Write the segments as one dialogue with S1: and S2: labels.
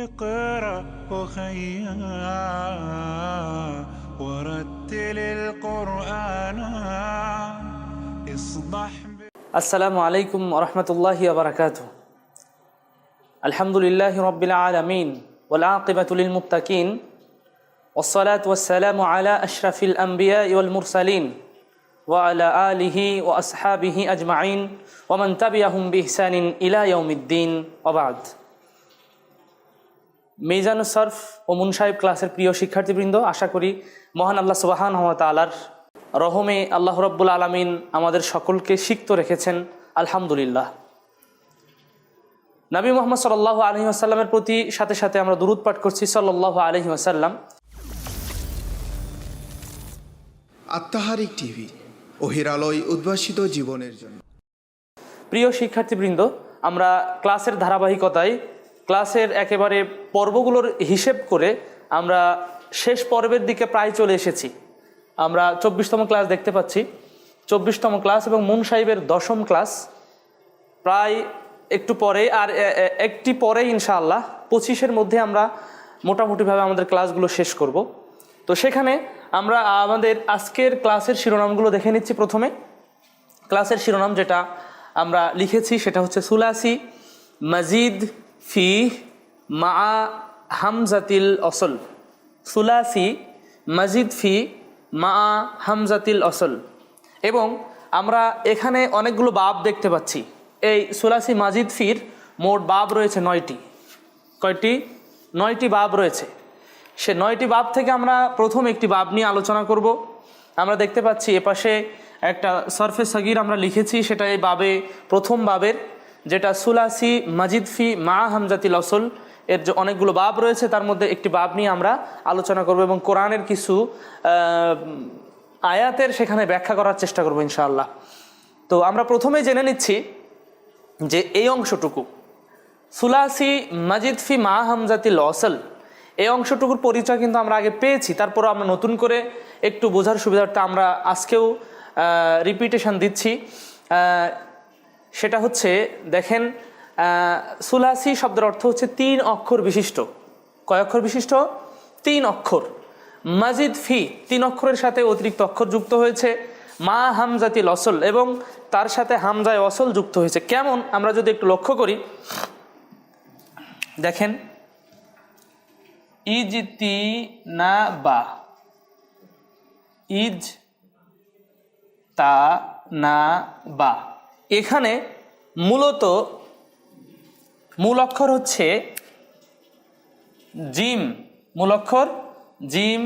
S1: اقرأ أخيا ورتل القرآن اصبح
S2: আসসালামু আলাইকুম ওরহমতুল্লাহি ওয়াবারাকাতুহ। আলহামদুলিল্লাহি রাব্বিল আলামিন ওয়াল আকিবাতু লিল মুত্তাকিন ওয়াসসালাতু ওয়াসসালামু আলা আশরাফিল আমবিয়া ওয়াল মুরসালিন ওয়া আলা আলিহি ওয়া আসহাবিহি আজমাইন ওয়া মান তাবিআহুম বিইহসানিন ইলা ইয়াউমিদ্দিন ওয়া বা'দ। মিজানুস সরফ ও মুনসাহিব ক্লাসের প্রিয় শিক্ষার্থীবৃন্দ, আশা করি মহান আল্লাহ সুবহানাহু ওয়া তাআলার রহমে আল্লাহ রাব্বুল আলামিন আমাদের সকলকে সিক্ত রেখেছেন, আলহামদুলিল্লাহ। নবী মুহাম্মদ সাল্লাল্লাহু আলাইহি ওয়াসাল্লামের প্রতি সাথে সাথে আমরা দুরূদ পাঠ করছি সাল্লাল্লাহু আলাইহি ওয়াসাল্লাম।
S3: আত্মাহারিক টিভি, অহিরালয় উদ্ভাসিত জীবনের জন্য।
S2: প্রিয় শিক্ষার্থীবৃন্দ, আমরা ক্লাসের ধারাবাহিকতায় ক্লাসের একেবারে পর্বগুলোর হিসেব করে আমরা শেষ পর্বের দিকে প্রায় চলে এসেছি। আমরা 24তম ক্লাস দেখতে পাচ্ছি, 24তম ক্লাস এবং মুনসাহিবের 10ম ক্লাস প্রায় একটু পরে, আর একটি পরে ইনশাআল্লাহ 25-এর মধ্যে আমরা মোটামুটিভাবে আমাদের ক্লাসগুলো শেষ করব। তো সেখানে আমরা আমাদের আজকের ক্লাসের শিরোনামগুলো দেখে নিচ্ছি। প্রথমে ক্লাসের শিরোনাম যেটা আমরা লিখেছি সেটা হচ্ছে সুলাসি মাজিদ ফি মা হামজাতিল অসল। সুলাসি মাজিদ ফি মা হামজাতিল অসল। এবং আমরা এখানে অনেকগুলো বাব দেখতে পাচ্ছি। এই সুলাসি মাজিদ ফির মোট বাব রয়েছে 9টি। কয়টি? 9টি বাব রয়েছে। সে 9টি বাব থেকে আমরা প্রথম একটি বাব নিয়ে আলোচনা করব। আমরা দেখতে পাচ্ছি এপাশে একটা সরফে সগীর আমরা লিখেছি, সেটা এই বাবে প্রথম বাবের, যেটা সুলাসি মাজিদ ফি মা হামজাতিল অসল। এর যে অনেকগুলো বাব রয়েছে তার মধ্যে একটি বাব নিয়ে আমরা আলোচনা করব এবং কোরআনের কিছু আয়াতের সেখানে ব্যাখ্যা করার চেষ্টা করব ইনশাআল্লাহ। তো আমরা প্রথমেই জেনে নিচ্ছি যে এই অংশটুকু সুলাসি মাজিদ ফি মা হামজাতিল অসল, এই অংশটুকুর পরিচয় কিন্তু আমরা আগে পেয়েছি, তারপরও আমরা নতুন করে একটু বোঝার সুবিধার্থে আমরা আজকেও রিপিটেশন দিচ্ছি। সেটা হচ্ছে, দেখেন, সুলাসি শব্দের অর্থ হচ্ছে 3 অক্ষর বিশিষ্ট। কয় অক্ষর বিশিষ্ট? 3 অক্ষর। মাজিদ ফি 3 অক্ষরের সাথে অতিরিক্ত অক্ষর যুক্ত হয়েছে, মা হামজাতিল অসল এবং তার সাথে হামজায় অসল যুক্ত হয়েছে। কেমন আমরা যদি একটু লক্ষ্য করি, দেখেন, ইজতি না বা, ইজ তা না বা, এখানে মূলত মূল অক্ষর হচ্ছে জিম, মূল অক্ষর জিম,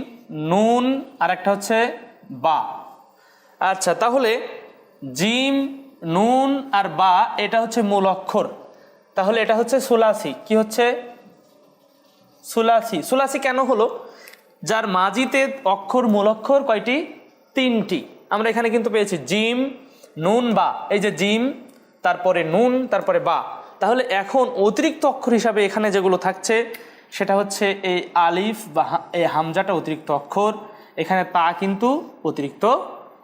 S2: নুন, আর একটা হচ্ছে বা। আচ্ছা, তাহলে জিম, নুন আর বা এটা হচ্ছে মূল অক্ষর। তাহলে এটা হচ্ছে সুলাসি। কি হচ্ছে? সুলাসি। সুলাসি কেন হলো? যার মাজিতে অক্ষর, মূল অক্ষর কয়টি? 3টি। আমরা এখানে কিন্তু পেয়েছি জিম, নুন, বা। এই যে জিম, তারপরে নুন, তারপরে বা। তাহলে এখন অতিরিক্ত অক্ষর হিসাবে এখানে যেগুলো থাকছে সেটা হচ্ছে এই আলিফ বা এই হামজাটা অতিরিক্ত অক্ষর, এখানে তা কিন্তু অতিরিক্ত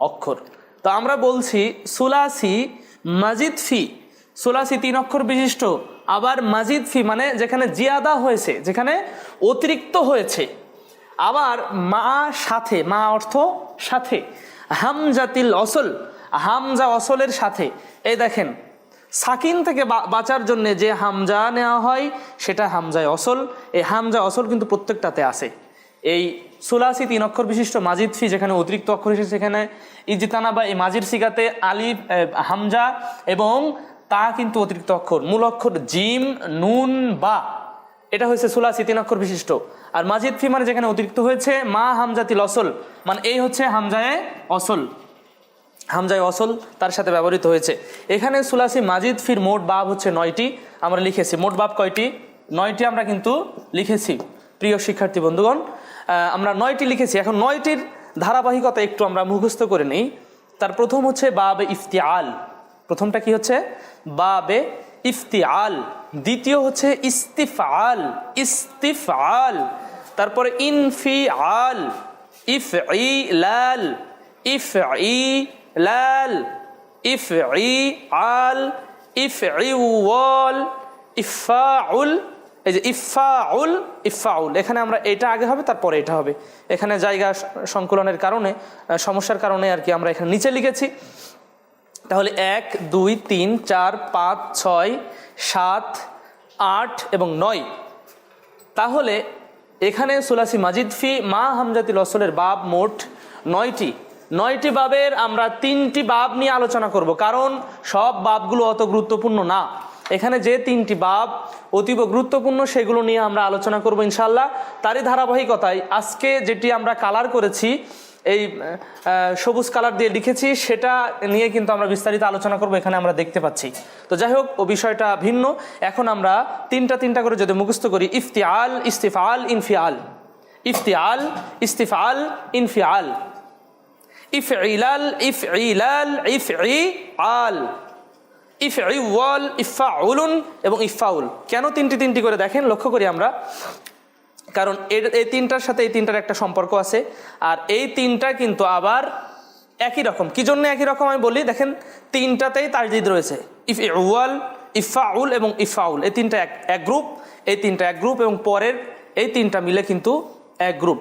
S2: অক্ষর। তো আমরা বলছি সুলাসি মাজিদ ফি, সুলাসি 3 অক্ষর বিশিষ্ট, আবার মাজিদ ফি মানে যেখানে জিয়াদা হয়েছে, যেখানে অতিরিক্ত হয়েছে, আবার মা সাথে, মা অর্থ সাথে, হামজাতিল অসল, হামজা অসলের সাথে। এই দেখেন, সাকিন থেকে বাঁচার জন্য যে হামজা নেওয়া হয় সেটা হামজায় অসল। এই হামজা অসল কিন্তু প্রত্যেকটাতে আছে। এই সুলাসি 3 অক্ষর বিশিষ্ট মাজিদ ফি যেখানে অতিরিক্ত অক্ষর এসেছে, সেখানে ইজতানা বা এই মাজির সিগাতে আলিফ, হামজা এবং তা কিন্তু অতিরিক্ত অক্ষর। মূল অক্ষর জিম, নুন, বা, এটা হয়েছে সুলাসি 3 অক্ষর বিশিষ্ট। আর মাজিদ ফি মানে যেখানে অতিরিক্ত হয়েছে, মা হামজাতিল অসল মানে এই হচ্ছে হামজায়ে অসল, হামজায় অসল তার সাথে ব্যবহৃত হয়েছে। এখানে সুলাসি মাজিদ ফির মোট বাব হচ্ছে 9টি। আমরা লিখেছি মোট বাব কয়টি? 9টি আমরা কিন্তু লিখেছি। প্রিয় শিক্ষার্থী বন্ধুগণ, আমরা 9টি লিখেছি। এখন 9টির ধারাবাহিকতা একটু আমরা মুখস্থ করে নিই। তার প্রথম হচ্ছে বাবে ইফতিআল। প্রথমটা কি হচ্ছে? বাবে ইফতিআল। দ্বিতীয় হচ্ছে ইস্তিফআল, ইস্তিফআল। তারপরে ইনফিআল, ইফঈলাল, ইফঈলাল, ইফঈআল, ইফঈওয়াল, ইফআউল, এই যে ইফাউল, ইফাউল, এখানে আমরা এটা আগে হবে তারপরে এটা হবে। এখানে জায়গা সংকুলনের কারণে, সমস্যার কারণে আর কি আমরা এখানে নিচে লিখেছি। তাহলে 1 2 3 4 5 6 7 8 এবং 9। তাহলে এখানে সুলাসি মাজিদ ফি মা হামজাতিল ওয়াসলের বাব মোট 9টি বাবের আমরা 3টি বাব নিয়ে আলোচনা করব, কারণ সব বাবগুলো অত গুরুত্বপূর্ণ না। এখানে যে 3টি বাব অতীব গুরুত্বপূর্ণ সেগুলো নিয়ে আমরা আলোচনা করব ইনশাআল্লাহ। তারই ধারাবাহিকতায় আজকে যেটি আমরা কালার করেছি, এই সবুজ কালার দিয়ে লিখেছি, সেটা নিয়ে কিন্তু আমরা বিস্তারিত আলোচনা করব, এখানে আমরা দেখতে পাচ্ছি। তো যাই হোক, ও বিষয়টা ভিন্ন। এখন আমরা তিনটা করে যদি মুখস্থ করি, ইফতিআল, ইস্তিফআল, ইনফিআল, ইফতিআল, ইস্তিফআল, ইনফিআল, ইফঈলাল, ইফঈলাল, ইফঈআল, ইফঈওয়াল, ইফআউলুন এবং ইফআউল। কেন তিনটি করে দেখেন, লক্ষ্য করি আমরা, কারণ এই তিনটার সাথে এই তিনটার একটা সম্পর্ক আছে। আর এই তিনটা কিন্তু আবার একই রকম। কি জন্য একই রকম আমি বলি, দেখেন তিনটাতেই তাজদিদ রয়েছে, ইফঈওয়াল, ইফআউল এবং ইফআউল। এই তিনটা এক গ্রুপ, এই তিনটা এক গ্রুপ, এবং পরের এই তিনটা মিলে কিন্তু এক গ্রুপ।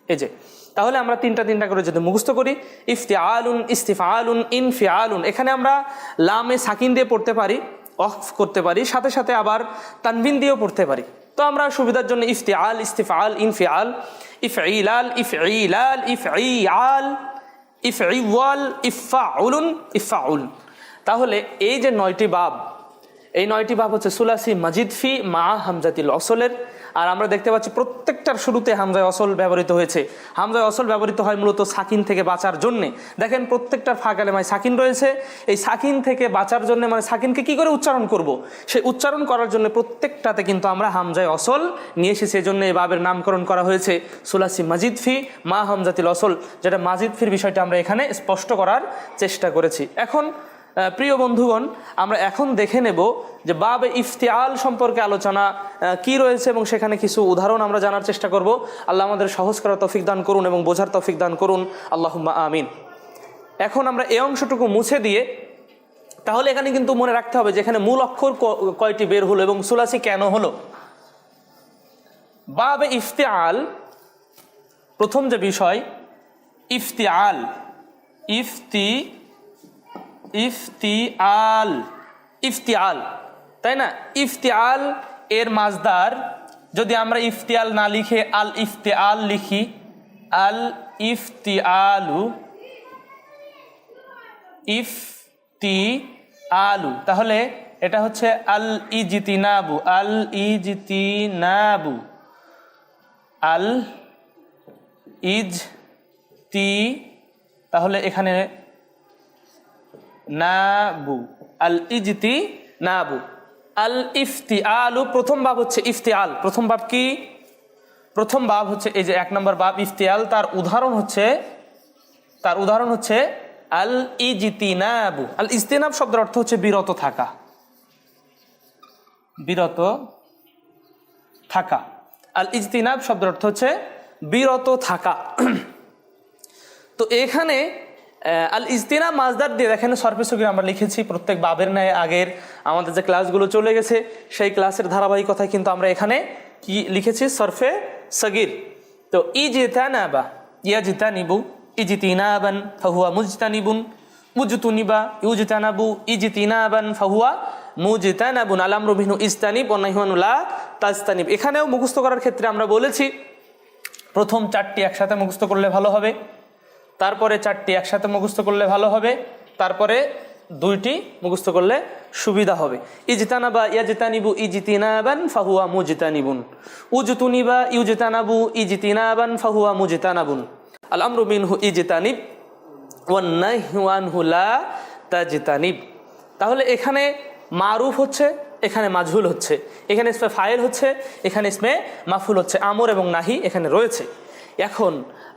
S2: এই যে, তাহলে আমরা তিনটা করে যদি মুখস্থ করি, ইফতিআলুন, ইস্তিফআলুন, ইনফিআলুন। এখানে আমরা লামে সাকিন দিয়ে পড়তে পারি, অফ করতে পারি, সাথে সাথে আবার তানবিন দিয়েও পড়তে পারি। তো আমরা সুবিধার জন্য ইফতিআল, ইস্তিফআল, ইনফিআল, ইফঈলাল, ইফঈলাল, ইফঈআল, ইফঈওয়াল, ইফআউলুন, ইফআউল। তাহলে এই যে 9টি বাব, এই 9টি বাব হচ্ছে সুলাসি মাজিদ ফি মা হামজাতিল ওয়াসলের। আর আমরা দেখতে পাচ্ছি প্রত্যেকটার শুরুতে হামজায় ওয়াসল ব্যবহৃত হয়েছে। হামজায় ওয়াসল ব্যবহৃত হয় মূলত সাকিন থেকে বাঁচার জন্যে। দেখেন প্রত্যেকটার ফা কালেমায় সাকিন রয়েছে। এই সাকিন থেকে বাঁচার জন্য, মানে সাকিনকে কি করে উচ্চারণ করব, সেই উচ্চারণ করার জন্য প্রত্যেকটাতে কিন্তু আমরা হামজায় ওয়াসল নিয়ে এসেছি। এই জন্য এই বাবের নামকরণ করা হয়েছে সুলাসি মাজিদ ফি মা হামজাতিল ওয়াসল, যেটা মাজিদ ফির বিষয়টা আমরা এখানে স্পষ্ট করার চেষ্টা করেছি। এখন প্রিয় বন্ধুগণ, আমরা এখন দেখে নেব যে বাবে ইফতিআল সম্পর্কে আলোচনা কি রয়েছে, এবং সেখানে কিছু উদাহরণ আমরা জানার চেষ্টা করব। আল্লাহ আমাদের সহজ করার তৌফিক দান করুন এবং বোঝার তৌফিক দান করুন, আল্লাহুম্মা আমিন। এখন আমরা এই অংশটুকু মুছে দিয়ে, তাহলে এখানে কিন্তু মনে রাখতে হবে যে এখানে মূল অক্ষর কয়টি বের হলো এবং সুলাসি কেন হলো। বাবে ইফতিআল, প্রথম যে বিষয় ইফতিআল, ইফতিআল, ইফতিআল, তাই না? ইফতিআল এর মাজদার, যদি আমরা ইফতিআল না লিখে আল ইফতিআল লিখি, আল ইফতিআলু, ইফতিআলু, তাহলে এটা হচ্ছে আল ইজতিনাবু, আল ইজতিনাবু, আল ইজতি, তাহলে এখানে নাবু, আল ইজতি নাবু, আল ইফতিআলু। প্রথম বাব হচ্ছে ইফতিআল। প্রথম বাব কি? প্রথম বাব হচ্ছে এই যে 1 নম্বর বাব ইফতিআল। তার উদাহরণ হচ্ছে আল ইজতিনাবু। আল ইজতিনাব শব্দের অর্থ হচ্ছে বিরত থাকা, বিরত থাকা। আল ইজতিনাব শব্দের অর্থ হচ্ছে বিরত থাকা। তো এখানে আল ইজতিনাব মাজদার দিয়ে, দেখেন সরফে সগীর আমরা লিখেছি প্রত্যেক বাবের ন্যায়। আগের আমাদের যে ক্লাসগুলো চলে গেছে সেই ক্লাসের ধারাবাহিকতায় কিন্তু আমরা এখানে কি লিখেছি, সরফে সগীর। তো ইজতানাবা, ইয়াজতানিবু, ইজতিনাবান ফাহুয়া মুজতানিবুন, মুজতুনিবা, ইউজতানাবু, ইজতিনাবান ফাহুয়া মুজতানাবুন, আল আমরু বিহি ইজতানিব ওয়া নাহয়ু আনহু লা তাজতানিব। এখানেও মুখস্থ করার ক্ষেত্রে আমরা বলেছি প্রথম 4টি একসাথে মুখস্থ করলে ভালো হবে, তারপরে 4টি একসাথে মুখস্থ করলে ভালো হবে, তারপরে 2টি মুখস্থ করলে সুবিধা হবে। ইজতানাবা, ইয়াজতানিবু, ইজতিনাবান ফাহুয়া মুজতানিবুন, উজতুনিবা, ইউজতানাবু, ইজতিনাবান ফাহুয়া মুজতানাবুন, আল আমরু মিনহু ইজতানিব ওয়ান নাহয়ু আনহু লা তাজতানিব। তাহলে এখানে মারুফ হচ্ছে, এখানে মাজহুল হচ্ছে, এখানে ইসমে ফাইল হচ্ছে, এখানে ইসমে মাফুল হচ্ছে, আমর এবং নাহি এখানে রয়েছে। এখন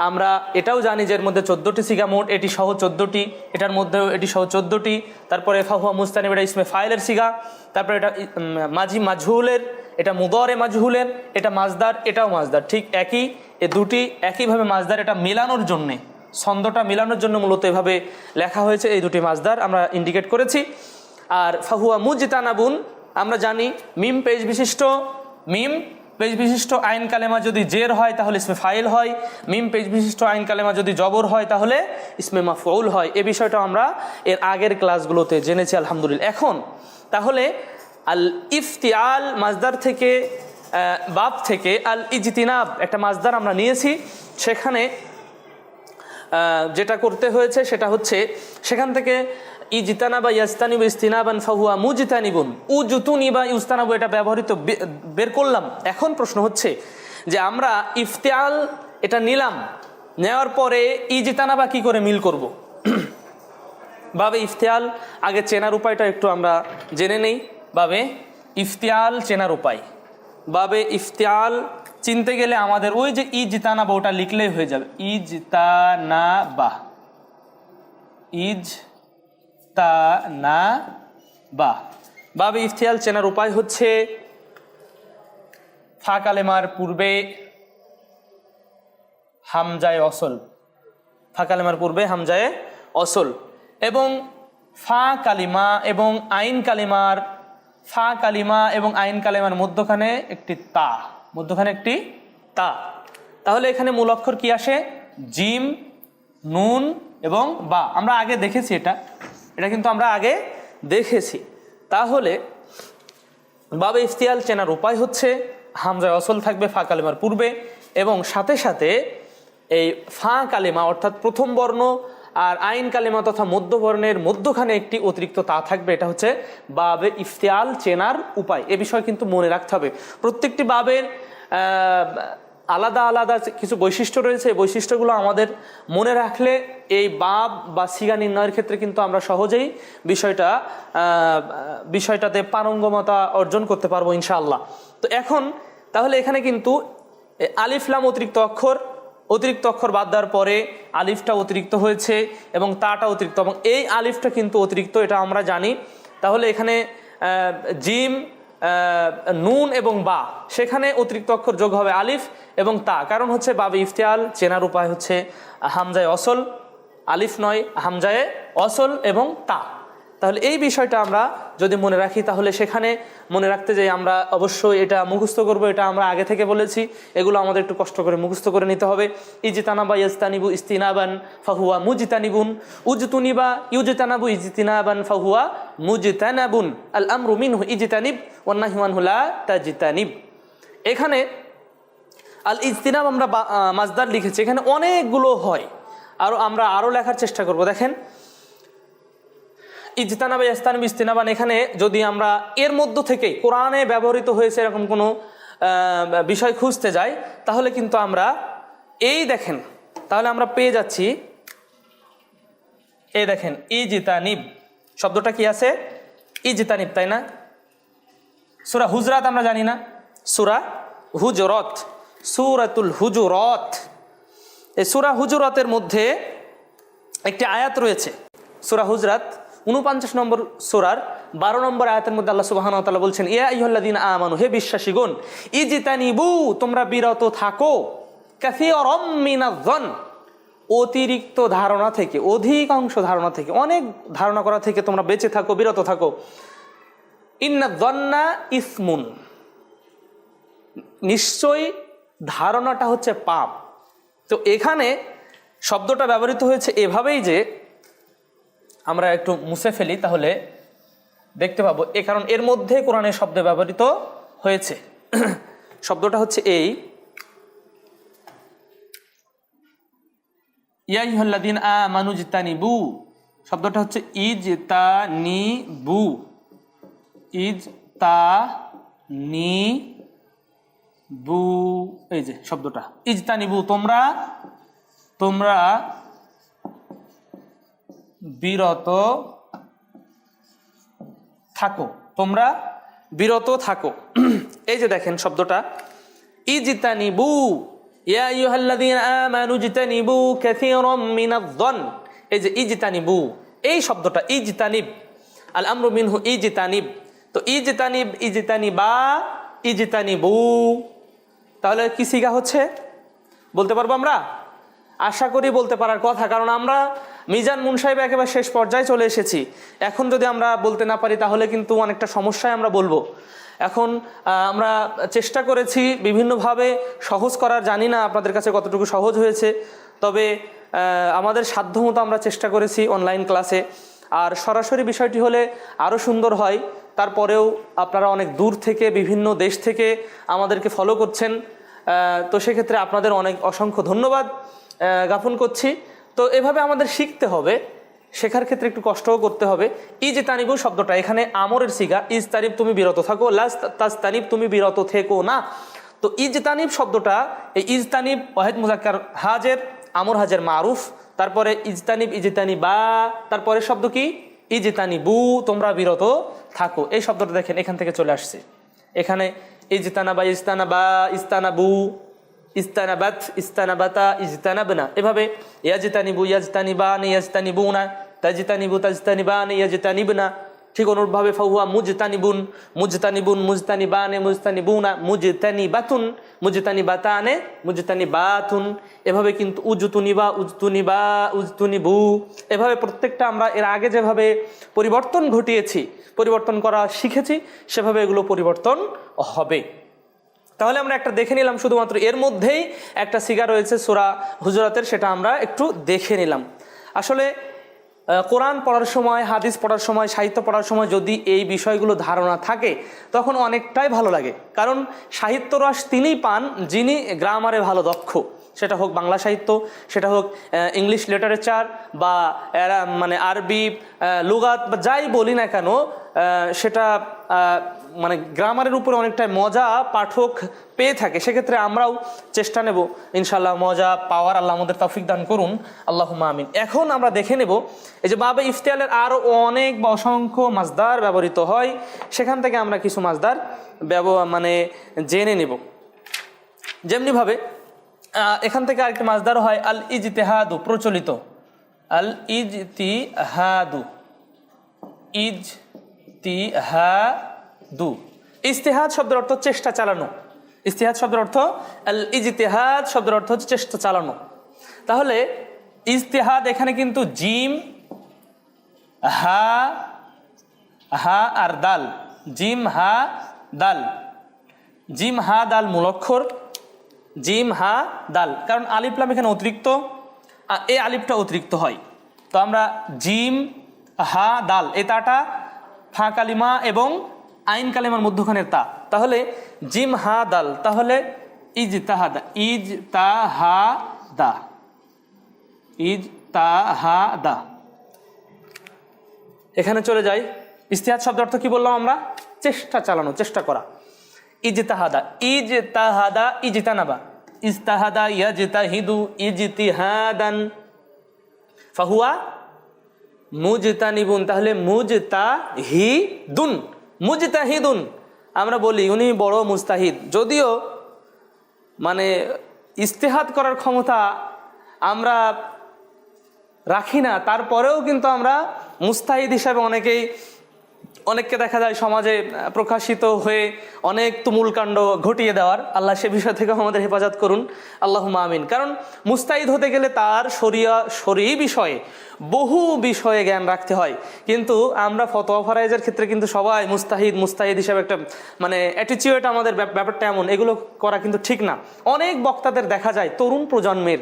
S2: আমরা এটাও জানি যে এর মধ্যে 14টি সিগা মোট, এটি সহ 14টি, এটার মধ্যেও এটি সহ 14টি। তারপরে ফাহুয়া মুস্তানিব, এটা ইসমে ফাইলের সিগা। তারপরে এটা মাজি মাজহুলের, এটা মুদরে মাজহুলের, এটা মাজদার, এটাও মাজদার। ঠিক একই, এ দুটি একইভাবে মাজদার। এটা মেলানোর জন্যে, ছন্দটা মেলানোর জন্য মূলত এভাবে লেখা হয়েছে। এই দুটি মাজদার আমরা ইন্ডিকেট করেছি। আর ফাহুয়া মুজতানাবুন, আমরা জানি মিম পেশ বিশিষ্ট আইন কালেমা যদি জের হয় তাহলে ইসমে ফাইল হয়, মিম পেশ বিশিষ্ট আইন কালেমা যদি জবর হয় তাহলে ইসমে মাফউল হয়। এই বিষয়টা আমরা এর আগের ক্লাসগুলোতে জেনেছি আলহামদুলিল্লাহ। এখন তাহলে আল ইফতিয়াল মাজদার থেকে বাব থেকে আল ইজতিনাব একটা মাজদার আমরা নিয়েছি, সেখানে যেটা করতে হয়েছে সেটা হচ্ছে সেখান থেকে ইজতানাবা ইয়াস্তানিবু ইস্তিনাবান ফাহুয়া মুজতানিবুন, উজতুনিবা ইউস্তানাবু এটা ব্যবহৃত বের করলাম। এখন প্রশ্ন হচ্ছে যে আমরা ইফতিয়াল এটা নিলাম, নেওয়ার পরে ইজতানাবা কি করে মিল করব। বাবে ইফতিয়াল আগে চেনার উপায়টা একটু আমরা জেনে নেই। বাবে ইফতিয়াল চেনার উপায়, বাবে ইফতিয়াল চিনতে গেলে আমাদের ওই যে ইজতানাবা ওটা লিখলেই হয়ে যাবে। ইজতানাবা, ইজতানাবা। বাবে ইফতিয়াল চেনার উপায় হচ্ছে ফা কালেমার পূর্বে হামজায়ে অসল, ফা কালেমার পূর্বে হামজায়ে অসল, এবং ফা কালিমা এবং আইন কালিমার, ফা কালিমা এবং আইন কালিমার মধ্যখানে একটি তা, তাহলে এখানে মূল অক্ষর কি আসে? জিম, নুন এবং বা। আমরা আগে দেখেছি এটা কিন্তু আমরা আগে দেখেছি। তাহলে বাবে ইফতিয়াল চেনার উপায় হচ্ছে হামজায়ে অসল থাকবে ফা কালিমার পূর্বে, এবং সাথে সাথে এই ফা কালিমা অর্থাৎ প্রথম বর্ণ আর আইন কালিমা তথা মধ্যবর্ণের মধ্যখানে একটি অতিরিক্ত তা থাকবে। এটা হচ্ছে বাবে ইফতিয়াল চেনার উপায়। এ বিষয় কিন্তু মনে রাখতে হবে। প্রত্যেকটি বাবের আলাদা আলাদা কিছু বৈশিষ্ট্য রয়েছে। এই বৈশিষ্ট্যগুলো আমাদের মনে রাখলে এই বাব বা সিগা নির্ণয়ের ক্ষেত্রে কিন্তু আমরা সহজেই বিষয়টাতে পারঙ্গমতা অর্জন করতে পারবো ইনশাআল্লাহ। তো এখন তাহলে এখানে কিন্তু আলিফ লাম অতিরিক্ত অক্ষর বাদ দেওয়ার পরে আলিফটা অতিরিক্ত হয়েছে এবং তাটা অতিরিক্ত, এবং এই আলিফটা কিন্তু অতিরিক্ত, এটা আমরা জানি। তাহলে এখানে জিম, নুন এবং বা, সেখানে অতিরিক্ত অক্ষর যোগ হবে আলিফ এবং তা। কারণ হচ্ছে বাবে ইফতিয়াল চেনার উপায় হচ্ছে হামজায়ে অসল, আলিফ নয়, হামজায়ে অসল এবং তা। তাহলে এই বিষয়টা আমরা যদি মনে রাখি, তাহলে সেখানে মনে রাখতে যাই আমরা অবশ্যই এটা মুখস্থ করব। এটা আমরা আগে থেকে বলেছি, এগুলো আমাদের একটু কষ্ট করে মুখস্থ করে নিতে হবে। ইজতানাবা ইয়াস্তানিবু ইস্তিনাবান ফাহুয়া মুজতানিবুন, উজতুনিবা ইউজতানাবু ইজতিনাবান ফাহুয়া মুজতানাবুন, আল আমরু মিনহু ইজতানিব ওয়ান নাহয়ু আনহু লা তাজতানিব। এখানে আল ইজতিনাব আমরা মাজদার লিখেছি, এখানে অনেকগুলো হয়, আমরা আরও লেখার চেষ্টা করব। দেখেন ইজতানাবা ইয়াস্তানিবু ইস্তিনাবান, এখানে যদি আমরা এর মধ্য থেকে কোরআনে ব্যবহৃত হয়েছে এরকম কোনো বিষয় খুঁজতে যাই, তাহলে কিন্তু আমরা দেখেন, তাহলে আমরা পেয়ে যাচ্ছি, দেখেন ইজতানিব শব্দটা কি আছে? ইজতানিব, তাই না? সূরা হুজরাত আমরা জানি না, সূরা হুজরাত, সূরাতুল হুজুরাত। এই সূরা হুজুরাতের মধ্যে একটি আয়াত রয়েছে, সূরা হুজরাত 49 নম্বর সূরার 12 নম্বর আয়াতের মধ্যে আল্লাহ সুবহানাহু ওয়া তাআলা বলছেন, ইয়া আইয়ুহাল্লাযীনা আমানু, হে বিশ্বাসীগণ, ইজতানিবু তোমরা বিরত থাকো, কাসীরাম মিনায-যন অতিরিক্ত ধারণা থেকে, অধিকাংশ ধারণা থেকে, অনেক ধারণা করা থেকে তোমরা বেঁচে থাকো, বিরত থাকো। ইন্নায-যন্না ইসমুন, নিশ্চয়ই ধারণাটা হচ্ছে পাপ। তো এখানে শব্দটা ব্যবহৃত হয়েছে এভাবেই, যে আমরা একটু মুছে ফেলি তাহলে দেখতে পাবো, কারণ এর মধ্যে কোরআনের শব্দ ব্যবহৃত হয়েছে। শব্দটা হচ্ছে এই, ইয়া আইয়ুহাল্লাযীনা আমানু ইজতানিবু, শব্দটা হচ্ছে ইজতানিবু, ইজতানিবু, এই যে শব্দটা ইজতানিবু, তোমরা বিরত থাকো, তোমরা বিরত থাকো। এই যে দেখেন শব্দটা ইজতানিবু, ইয়া আইয়ুহাল্লাযীনা আমানু ইজতানিবু কাসীরাম মিনায-যন, এই যে ইজতানিবু, এই শব্দটা ইজতানিব, আল আমরু মিনহু ইজতানিব। তো ইজতানিব, ইজতানিবা, ইজতানিবু, তাহলে কি সিগা হচ্ছে বলতে পারবো আমরা? আশা করি বলতে পারার কথা, কারণ আমরা মিজান মুন সাহেব একেবারে শেষ পর্যায়ে চলে এসেছি। এখন যদি আমরা বলতে না পারি তাহলে কিন্তু অনেকটা সমস্যায় আমরা বলবো। এখন আমরা চেষ্টা করেছি বিভিন্নভাবে সহজ করার, জানি না আপনাদের কাছে কতটুকু সহজ হয়েছে, তবে আমাদের সাধ্যমতো আমরা চেষ্টা করেছি অনলাইন ক্লাসে। আর সরাসরি বিষয়টি হলে আরও সুন্দর হয়। তারপরেও আপনারা অনেক দূর থেকে, বিভিন্ন দেশ থেকে আমাদেরকে ফলো করছেন, তো সেক্ষেত্রে আপনাদের অনেক অসংখ্য ধন্যবাদ জ্ঞাপন করছি। তো এভাবে আমাদের শিখতে হবে, শেখার ক্ষেত্রে একটু কষ্টও করতে হবে। ইজতানিবু শব্দটা এখানে আমরের সিগা, ইজতানিব তুমি বিরত থাকো, লাস তাজতানিব তুমি বিরত থেকো না। তো ইজতানিব শব্দটা, এই ইজতানিব ওয়াহিদ মুজাক্কার হাজের, আমর হাজের মারুফ, তারপরে ইজতানিব ইজতানিবা, তারপরে শব্দ কি ইজতানিবু তোমরা বিরত থাকো। এই শব্দটা দেখেন এখান থেকে চলে আসছে। এখানে ইজতানাবা ইজতানাবা ইস্তানাবু ইস্তানাবাত ইস্তানাবাতা ইজতানাবনা, এভাবে ইয়াজতানিবু ইয়াজতানিবান ইয়াজতানিবুনা তাজতানিবু তাজতানিবান ইয়াজতানিবনা। ঠিক অনুরূপভাবে ফাহুয়া মুজতানিবুন মুজতানিবুন মুজতানিবানে মুজতানিবুনা মুজতানিবাতুন মুজতানিবাতানে মুজতানিবাতুন, এভাবে কিন্তু উজতুনিবা উজতুনিবা উজতুনিবু, এভাবে প্রত্যেকটা আমরা এর আগে যেভাবে পরিবর্তন ঘটিয়েছি, পরিবর্তন করা শিখেছি, সেভাবে এগুলো পরিবর্তন হবে। তাহলে আমরা একটা দেখে নিলাম, শুধুমাত্র এর মধ্যেই একটা সিগা রয়েছে সূরা হুজুরাতের, সেটা আমরা একটু দেখে নিলাম। আসলে কোরআন পড়ার সময়, হাদিস পড়ার সময়, সাহিত্য পড়ার সময় যদি এই বিষয়গুলো ধারণা থাকে তখন অনেকটাই ভালো লাগে। কারণ সাহিত্য রস তিনিই পান যিনি গ্রামারে ভালো দক্ষ, সেটা হোক বাংলা সাহিত্য, সেটা হোক ইংলিশ লিটারেচার বা মানে আরবি লুগাত বা যাই বলি না কেন, সেটা মানে গ্রামারের উপরে অনেকটাই মজা পাঠক পেয়ে থাকে। সেক্ষেত্রে আমরাও চেষ্টা নেব ইনশাআল্লাহ মজা পাওয়ার। আল্লাহ আমাদের তৌফিক দান করুন, আল্লাহুম্মা আমিন। এখন আমরা দেখে নেব এই যে বাবে ইফতিয়ালের আরও অনেক বা অসংখ্য মাজদার ব্যবহৃত হয়, সেখান থেকে আমরা কিছু মাজদার মানে জেনে নেব। যেমনিভাবে এখান থেকে আরেকটি মাজদার হয় আল ইজতিহাদু, প্রচলিত। আল ইজতিহাদু, ইজতিহাদু, ইজতিহাদ শব্দের অর্থ চেষ্টা চালানো। ইজতিহাদ শব্দের অর্থ, আল ইজতিহাদ শব্দের অর্থ হচ্ছে চেষ্টা চালানো। তাহলে ইজতিহাদ এখানে কিন্তু জিম হা হা আর দাল, জিম হা দাল, জিম হা দাল মূল অক্ষর, জিম হা দাল, কারণ আলিফ লাম এখানে অতিরিক্ত, এই আলিফটা অতিরিক্ত হয়। তো আমরা জিম হা দাল, এই তাটা ফা কালিমা এবং আইন কালিমার মধ্যখানের তা, তাহলে জিম হা দাল, তাহলে ইজতাহাদা, ইজতাহাদা, ইজতাহাদা। এখানে চলে যাই, ইজতিহাদ শব্দের অর্থ কি বললাম আমরা? চেষ্টা চালানো, চেষ্টা করা। ইজতাহাদা, ইজতাহাদা ইজতানাবা, ইজতাহাদা ইয়াজতাহিদু ইজতিহাদান, ফাহুয়া মুজতানিবুন, তাহলে মুজতাহিদুন, মুজতাহিদুন আমরা বলি উনি বড় মুস্তাহিদ, যদিও মানে ইজতিহাদ করার ক্ষমতা আমরা রাখি না, তারপরেও কিন্তু আমরা মুস্তাহিদ হিসাবে অনেককে দেখা যায় সমাজে প্রকাশিত হয়ে অনেক তুমুল কাণ্ড ঘটিয়ে দেওয়ার। আল্লাহ সে বিষয় থেকে আমাদের হেফাজত করুন, আল্লাহুম্মা আমিন। কারণ মুস্তাহিদ হতে গেলে তার শরঈ বিষয়ে, বহু বিষয়ে জ্ঞান রাখতে হয়। কিন্তু আমরা ফতোয়া ফারাইজের ক্ষেত্রে কিন্তু সবাই মুস্তাহিদ হিসাবে একটা মানে অ্যাটিচিউড, আমাদের ব্যাপারটা এমন, এগুলো করা কিন্তু ঠিক না। অনেক বক্তাদের দেখা যায় তরুণ প্রজন্মের,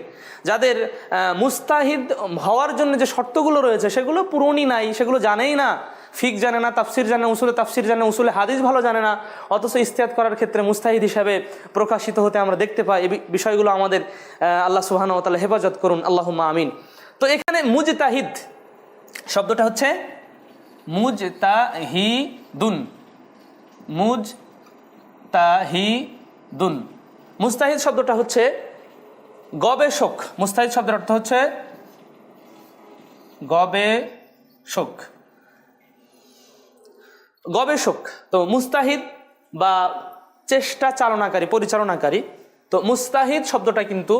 S2: যাদের মুস্তাহিদ হওয়ার জন্য যে শর্তগুলো রয়েছে সেগুলো পূরণই নাই, সেগুলো জানেই না, ফিক জানে না, তাফসির জানে, উসুলে তাফসির জানে, উসুলে হাদিস ভালো জানে না, অথচ ইজতিহাদ করার ক্ষেত্রে মুস্তাহিদ হিসাবে প্রকাশিত হতে আমরা দেখতে পাই। এই বিষয়গুলো আমাদের আল্লাহ সুবহানাহু ওয়া তাআলা হেফাজত করুন, আল্লাহুম্মা আমিন। তো এখানে মুজতাহিদ শব্দটা হচ্ছে মুজতাহিদুন, মুজতাহিদুন। মুস্তাহিদ শব্দটা হচ্ছে গবেষক, মুস্তাহিদ শব্দের অর্থ হচ্ছে গবেষক, গবেষক। তো মুস্তাহিদ বা চেষ্টা চালনাকারী, পরিচালনাকারী। তো মুস্তাহিদ শব্দটা কিন্তু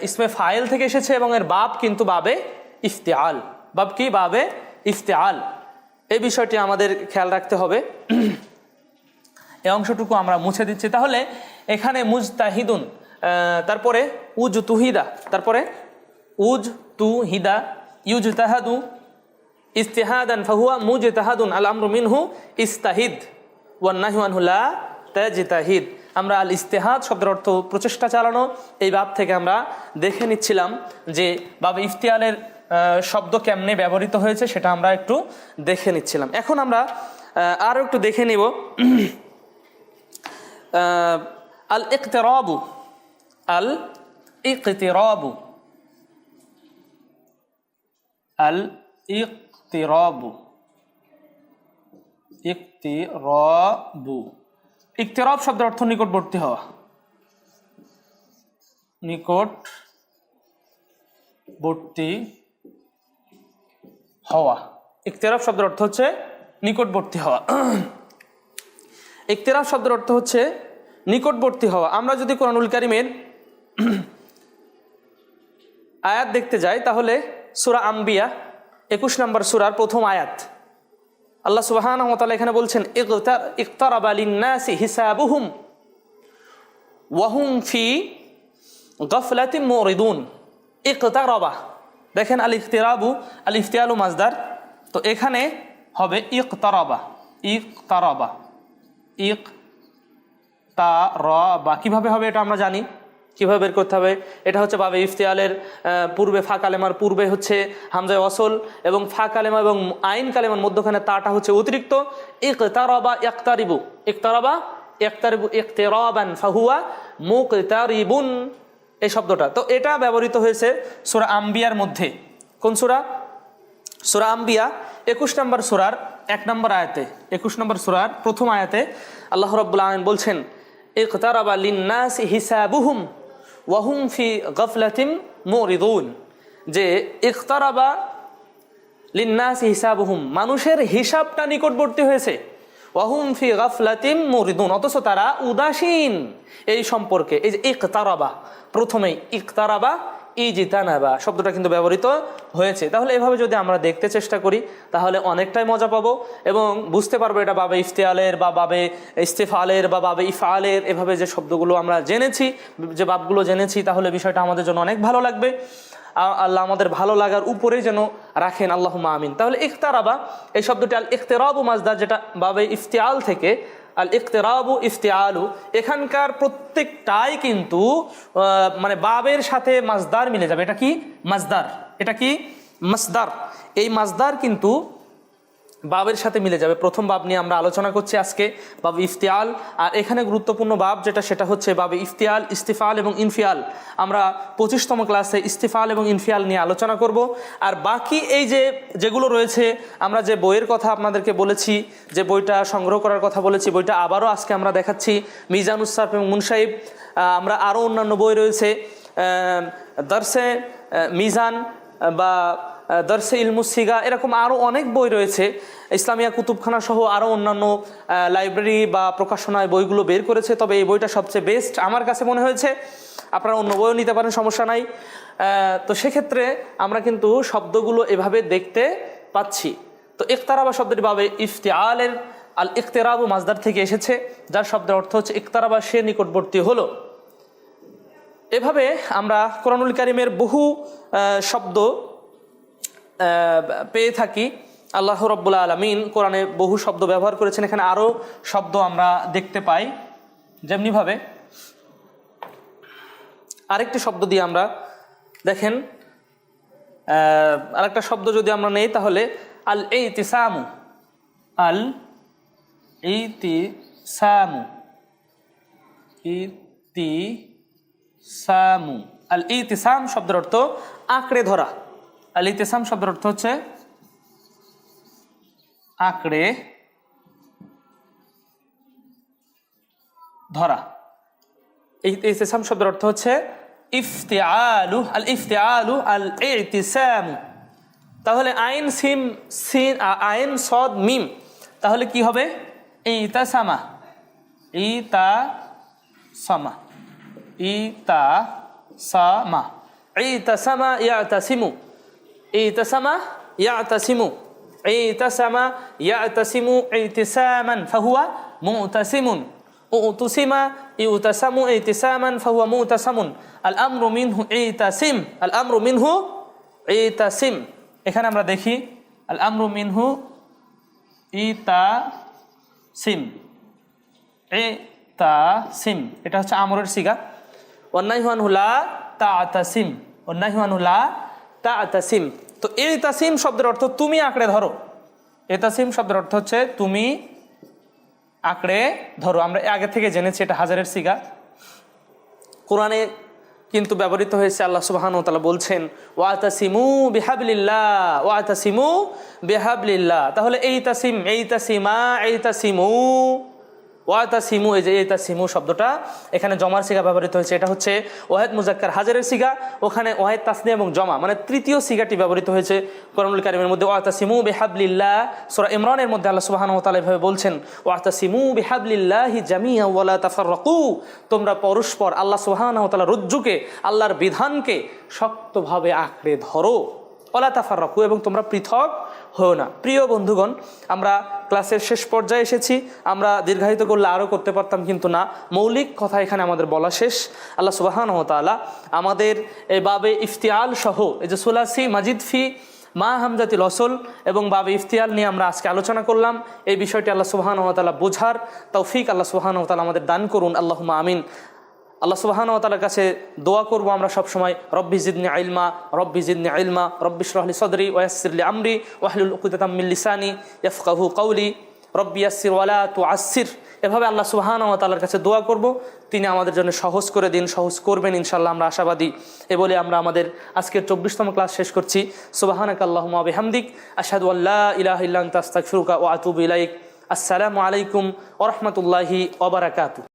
S2: ইসমে ফাইল থেকে এসেছে এবং এর বাব কিন্তু বাবে ইফতিআল। বাব কি? বাবে ইফতিআল। এই বিষয়টি আমাদের খেয়াল রাখতে হবে। এই অংশটুকু আমরা মুছে দিচ্ছি। তাহলে এখানে মুজতাহিদুন, তারপরে উজ তুহিদা, তারপরে উজ তুহিদা, ইউজতাহাদু ইজতিহাদান ফাহুয়া মুজতাহাদুন, আল আমরু মিনহু ইস্তাহিদ ওয়ান নাহয়ু আনহু লা তাজতাহিদ। আমরা আল ইস্তেহাদ শব্দের অর্থ প্রচেষ্টা চালানো, এই বাব থেকে আমরা দেখে নিচ্ছিলাম যে বাবে ইফতিয়ালের শব্দ কেমনে ব্যবহৃত হয়েছে সেটা আমরা একটু দেখে নিচ্ছিলাম। এখন আমরা আরও একটু দেখে নিব আল ইকতিরাবু। আল ইকতিরাবু, আল ইকতিরাবু, ইকতিরাবু। ইকতিরাব শব্দের অর্থ নিকটবর্তী হওয়া, নিকটবর্তী হওয়া। ইকতিরাব শব্দের অর্থ হচ্ছে নিকটবর্তী হওয়া। ইকতিরাব শব্দের অর্থ হচ্ছে নিকটবর্তী হওয়া। আমরা যদি কোরআনুল কারীমের আয়াত দেখতে যাই তাহলে সূরা আম্বিয়া 21 নম্বর সূরার প্রথম আয়াত, আল্লাহ সুবহানাহু ওয়া তাআলা এখানে বলছেন ইকতারাবা লিন-নাসি হিসাবুহুম ওয়া হুম ফি গাফলাতিন মুরিদুন। ইকতারাবা, দেখেন আল ইকতিরাবু আল ইফতিয়ালু মাজদার, তো এখানে হবে ইকতারাবা। ইকতারাবা, ইকতারাবা কিভাবে হবে এটা আমরা জানি, কিভাবে বের করতে হবে। এটা হচ্ছে বাবে ইফতিয়ালের পূর্বে ফা কালেমার পূর্বে হচ্ছে হামজায়ে ওয়াসল এবং ফা কালেমা এবং আইন কালেমার মধ্যখানে তাটা হচ্ছে অতিরিক্ত। ইকতারাবা ইয়াকতারিবু, ইকতারাবা ইয়াকতারিবু ইকতিরাবান ফাহুয়া মুকতারিবুন, এই শব্দটা। তো এটা ব্যবহৃত হয়েছে সূরা আম্বিয়ার মধ্যে। কোন সূরা? সূরা আম্বিয়া 21 নম্বর সূরার 1 নম্বর আয়াতে, 21 নম্বর সূরার প্রথম আয়াতে আল্লাহ রাব্বুল আলামিন বলছেন ইকতারাবা লিন-নাসি হিসাবুহুম ওয়া হুম ফি গাফলাতিন মুরিদুন, যে ইকতারাবা লিন-নাসি হিসাবুহুম, মানুষের হিসাবটা নিকটবর্তী হয়েছে, ওয়া হুম ফি গাফলাতিন মুরিদুন, অথচ তারা উদাসীন এই সম্পর্কে। এই যে ইকতারাবা, প্রথমেই ইকতারাবা ইজতানাবা শব্দটা কিন্তু ব্যবহৃত হয়েছে। তাহলে এভাবে যদি আমরা দেখতে চেষ্টা করি তাহলে অনেকটাই মজা পাবো এবং বুঝতে পারবো এটা বাবে ইফতিয়ালের বা বাবে ইস্তেফালের বা বাবে ইফআলের, এভাবে যে শব্দগুলো আমরা জেনেছি, যে বাবগুলো জেনেছি, তাহলে বিষয়টা আমাদের জন্য অনেক ভালো লাগবে। আল্লাহ আমাদের ভালো লাগার উপরেই যেন রাখেন, আল্লাহুম্মা আমিন। তাহলে ইকতারাবা এই শব্দটি আল ইকতিরাবু মাজদার, যেটা বাবে ইফতিয়াল থেকে আল ইকতিরাবু ইফতিয়ালু, এখানকার প্রত্যেকটাই কিন্তু মানে বাবের সাথে মাজদার মিলে যাবে। এটা কি মাজদার, এটা কি মাসদার। এই মাজদার কিন্তু বাবের সাথে মিলে যাবে। প্রথম বাব নিয়ে আমরা আলোচনা করছি আজকে, বাব ইফতিয়াল। আর এখানে গুরুত্বপূর্ণ বাব যেটা, সেটা হচ্ছে বাবে ইফতিয়াল, ইস্তিফাল এবং ইনফিয়াল। আমরা 25তম ক্লাসে ইস্তিফাল এবং ইনফিয়াল নিয়ে আলোচনা করব। আর বাকি এই যেগুলো রয়েছে, আমরা যে বইয়ের কথা আপনাদেরকে বলেছি, যে বইটা সংগ্রহ করার কথা বলেছি, বইটা আবারও আজকে আমরা দেখাচ্ছি, মিজানুস সারফ এবং মুনসাইব। আমরা আরও অন্যান্য বই রয়েছে, দরসে মিজান বা দরসে ইলমুসিগা, এরকম আরও অনেক বই রয়েছে। ইসলামিয়া কুতুবখানা সহ আরও অন্যান্য লাইব্রেরি বা প্রকাশনায় বইগুলো বের করেছে, তবে এই বইটা সবচেয়ে বেস্ট আমার কাছে মনে হয়েছে। আপনারা অন্য বইও নিতে পারেন, সমস্যা নাই। তো সেক্ষেত্রে আমরা কিন্তু শব্দগুলো এভাবে দেখতে পাচ্ছি। তো ইকতারাবা শব্দটি বাবে ইফতিয়ালের আল ইকতিরাবু মাজদার থেকে এসেছে, যার শব্দের অর্থ হচ্ছে ইকতারাবা, সে নিকটবর্তী হলো। এভাবে আমরা কোরআনুল কারীমের বহু শব্দ পেয়ে থাকি। আল্লাহ রাব্বুল আলামিন কোরআনে বহু শব্দ ব্যবহার করেছেন। এখানে আরও শব্দ আমরা দেখতে পাই, যেমনিভাবে আরেকটি শব্দ দিয়ে আমরা দেখেন, আরেকটা শব্দ যদি আমরা নেই তাহলে আল ইতিসামু, আল ইতিসামু, ইতিসামু। আল ইতিসাম শব্দের অর্থ আঁকড়ে ধরা। আল ইতিসাম শব্দের অর্থ হচ্ছে আঁকড়ে ধরা। এই ইতিসাম শব্দের অর্থ হচ্ছে ইফতিয়ালু, আল ইফতিয়ালু আল ইতিসামু। তাহলে আইন সিম সিন আইন সদ মিম, তাহলে কি হবে? ইতাসামা, ইতাসামা, ইতাসামা, ইতাসামা ইয়াতাসিমু, ইতাসামা ইয়াতাসিমু, ইতাসামা ইয়াতাসিমু ইতিসামান ফাহুয়া মুতাসিমুন, উতুসিমা ইউতাসামু ইতিসামান ফাহুয়া মুতাসামুন, আল আমরু মিনহু ইতাসিম, আল আমরু মিনহু ইতাসিম। এখানে আমরা দেখি আল আমরু মিনহু ইতাসিম, ইতাসিম এটা হচ্ছে আমরের সিগা। ওয়ান্নাহি আনহু লা তা'তাসিম, ওয়ান্নাহি আনহু লা তা'তাসিম। তো ইতাসিম শব্দের অর্থ তুমি আঁকড়ে ধরো। ইতাসিম শব্দের অর্থ হচ্ছে তুমি আঁকড়ে ধরো। আমরা আগে থেকে জেনেছি এটা হাজারের সিগা। কোরআনে কিন্তু ব্যবহৃত হয়েছে। আল্লাহ সুবহানাহু ওয়া তাআলা বলছেন ওয়াতাসিমু বিহাবলিল্লাহ, ওয়াতাসিমু বিহাবলিল্লাহ। তাহলে এইতাসিম, এইতাসিমা, এইতাসিমু, ওয়াতাসিমু, এই যে এইতাসিমু শব্দটা এখানে জমার সিগা ব্যবহৃত হয়েছে। এটা হচ্ছে ওয়াহেদ মুজাক্কার হাজারের সিগা, ওখানে ওয়াহেদ তাসনিয়া এবং জমা মানে তৃতীয় সিগাটি ব্যবহৃত হয়েছে কোরআনুল কারীমের মধ্যে। ওয়াতাসিমু বিহাবলিল্লাহ, সূরা ইমরানের মধ্যে আল্লাহ সুবহানাহু ওয়া তাআলা এভাবে বলছেন ওয়াতাসিমু বিহাবলিল্লাহি জামিআ ওয়া লা তাফাররাকু, তোমরা পরস্পর আল্লাহ সুবহানাহু ওয়া তাআলার রজ্জুকে, আল্লাহর বিধানকে শক্তভাবে আঁকড়ে ধরো, ওয়া লা তাফাররাকু, এবং তোমরা পৃথক হও না। প্রিয় বন্ধুগণ, আমরা ক্লাসের শেষ পর্যায়ে এসেছি। আমরা দীর্ঘায়িত করলে আরও করতে পারতাম, কিন্তু না, মৌলিক কথা এখানে আমাদের বলা শেষ। আল্লাহ সুবহানাহু ওয়া তাআলা আমাদের এই বাবে ইফতিয়াল সহ এই যে সুলাসি মাজিদ ফি মা হামজাতিল ওসল এবং বাবে ইফতিয়াল নিয়ে আমরা আজকে আলোচনা করলাম। এই বিষয়টি আল্লাহ সুবহানাহু ওয়া তাআলা বোঝার তৌফিক আল্লাহ সুবহানাহু ওয়া তাআলা আমাদের দান করুন। আল্লাহুম্মা আমিন। আল্লাহ সুবহানাহু ওয়া তাআলার কাছে দোয়া করব আমরা সব সময়, রব্বি জিদনি ইলমা, রব্বি জিদনি ইলমা, রব্বি ইশরাহ লি সাদরি ওয়া ইয়াসসির লি আমরি ওয়াহলুল উকদাতাম মিন লিসানি ইয়াফকাহু কওলি, রব্বি ইয়াসসির ওয়া লা তুআসসির। এভাবে আল্লাহ সুবহানাহু ওয়া তাআলার কাছে দোয়া করব, তিনি আমাদের জন্য সহজ করে দিন, সহজ করবেন ইনশাআল্লাহ, আমরা আশাবাদী। এ বলে আমরা আমাদের আজকের 24তম ক্লাস শেষ করছি। সুবহানাকা আল্লাহুম্মা ওয়া বিহামদিক আশহাদু আল্লা ইলাহা ইল্লা আনতা আস্তাগফিরুকা ওয়া আতুবু ইলাইক। আসসালামু আলাইকুম ওয়া রাহমাতুল্লাহি ওয়া বারাকাতুহু।